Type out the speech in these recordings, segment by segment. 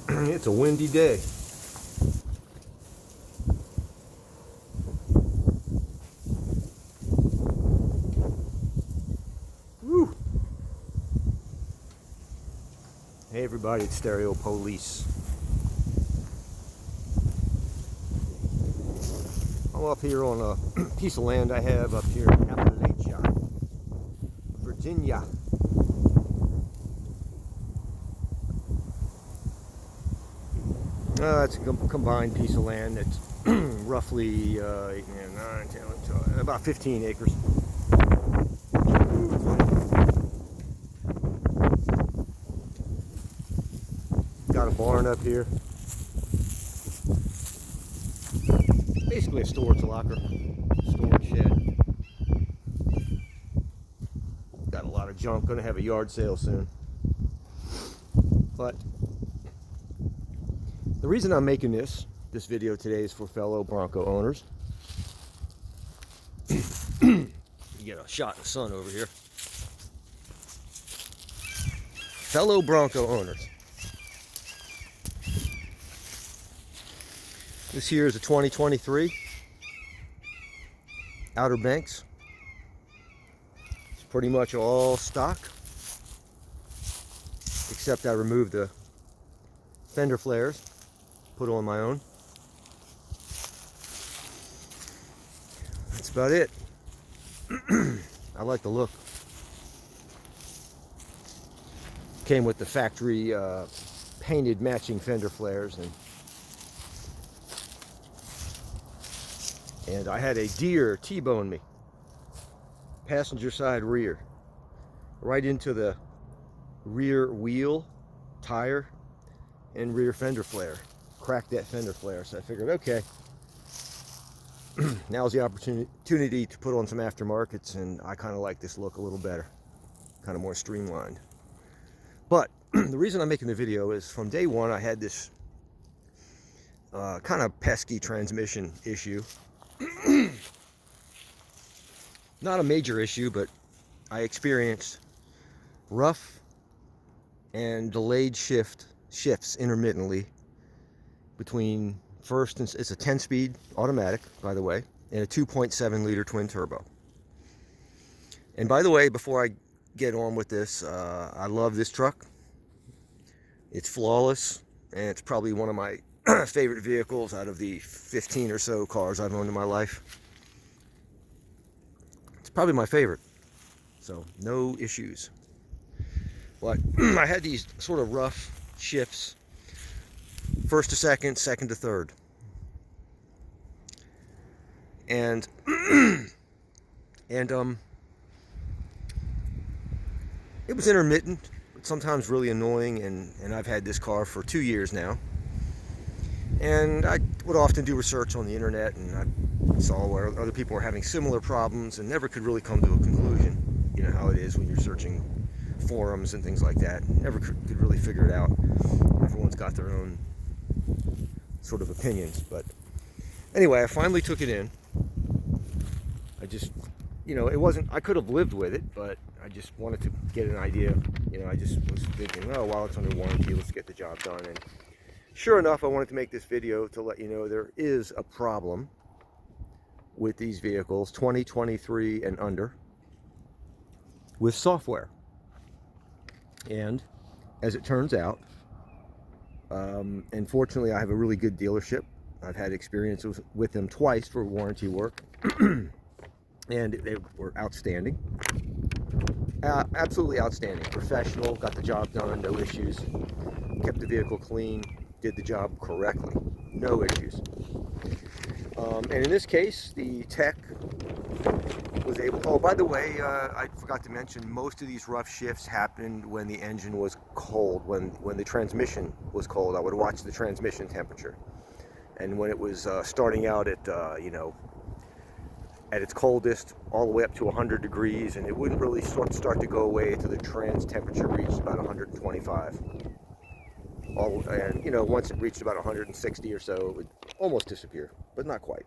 It's a windy day. Woo. Hey everybody, it's Stereo Police. I'm up here on a piece of land I have up here in Appalachia, Virginia. It's a combined piece of land that's roughly 8, 9, 10, 12, about 15 acres. Got a barn up here. Basically a storage locker, storage shed. Got a lot of junk. Gonna have a yard sale soon. But the reason I'm making this video today is for fellow Bronco owners. You get a shot in the sun over here. Fellow Bronco owners. This here is a 2023 Outer Banks. It's pretty much all stock, except I removed the fender flares, put on my own. That's about it. I like the look. Came with the factory painted matching fender flares, and I had a deer T-bone me, passenger side rear, right into the rear wheel, tire, and rear fender flare. Cracked that fender flare, so I figured, okay, now's the opportunity to put on some aftermarkets, and I kind of like this look a little better, kind of more streamlined. But the reason I'm making the video is from day one I had this kind of pesky transmission issue. Not a major issue, but I experienced rough and delayed shifts intermittently between first, and it's a 10-speed automatic, by the way, and a 2.7 liter twin turbo. And by the way, before I get on with this, I love this truck. It's flawless, and it's probably one of my favorite vehicles out of the 15 or so cars I've owned in my life. It's probably my favorite, so no issues. But I had these sort of rough shifts, first to second, second to third, and it was intermittent, but sometimes really annoying. And I've had this car for 2 years now. And I would often do research on the internet, and I saw where other people were having similar problems and never could really come to a conclusion. You know how it is when you're searching forums and things like that. Never could really figure it out. Everyone's got their own sort of opinions. But anyway, I finally took it in. I just, it wasn't, I could have lived with it, but I just wanted to get an idea. I just was thinking, oh, while it's under warranty, let's get the job done. And sure enough, I wanted to make this video to let you know there is a problem with these vehicles, 2023 and under, with software. And as it turns out, and fortunately I have a really good dealership. I've had experience with them twice for warranty work, and they were outstanding. Absolutely outstanding. Professional, got the job done, no issues. Kept the vehicle clean, did the job correctly, no issues. And in this case, the tech was able, oh, by the way, I forgot to mention, most of these rough shifts happened when the engine was cold, when the transmission was cold. I would watch the transmission temperature. And when it was starting out at, at its coldest, all the way up to 100 degrees, and it wouldn't really start to go away until the trans temperature reached about 125. And once it reached about 160 or so, it would almost disappear, but not quite.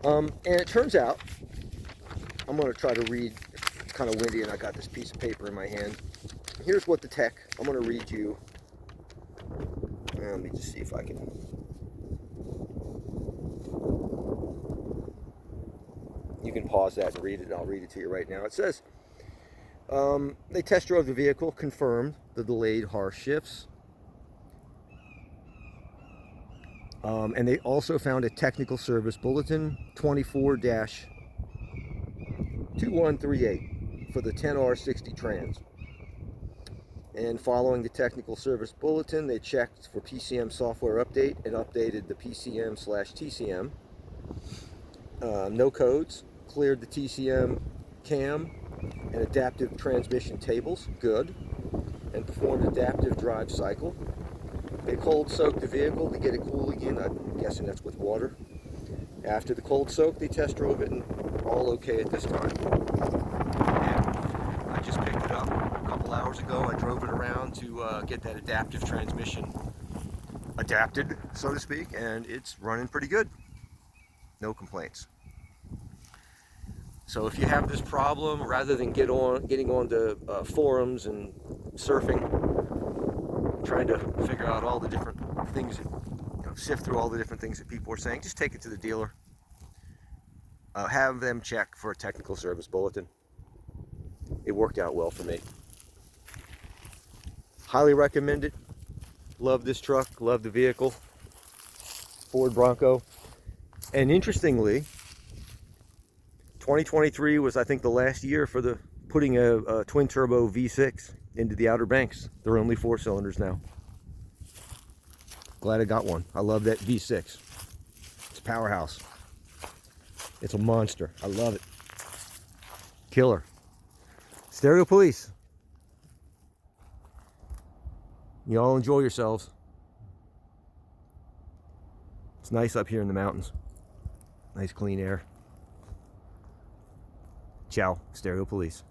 And it turns out, I'm going to try to read, it's kind of windy and I got this piece of paper in my hand. Here's what the tech, I'm going to read you. Let me just see if I can. You can pause that and read it, and I'll read it to you right now. It says, they test drove the vehicle, confirmed the delayed harsh shifts. And they also found a technical service bulletin 24-2138 for the 10R60 Trans. And following the technical service bulletin, they checked for PCM software update and updated the PCM/TCM. No codes, cleared the TCM cam and adaptive transmission tables, good, and performed adaptive drive cycle. They cold soaked the vehicle to get it cool again. I'm guessing that's with water. After the cold soak, they test drove it and all okay at this time. And I just picked it up a couple hours ago. I drove it around to get that adaptive transmission adapted, so to speak, and it's running pretty good. No complaints. So if you have this problem, rather than getting onto forums and surfing, trying to figure out all the different things, sift through all the different things that people are saying, just take it to the dealer. Have them check for a technical service bulletin. It worked out well for me. Highly recommend it. Love this truck, love the vehicle. Ford Bronco. And interestingly, 2023 was, I think, the last year for the putting a twin turbo V6 into the Outer Banks. They're only 4 cylinders now. Glad I got one. I love that V6. It's a powerhouse. It's a monster. I love it. Killer. Stereo Police. You all enjoy yourselves. It's nice up here in the mountains. Nice clean air. Ciao, Stereo Police.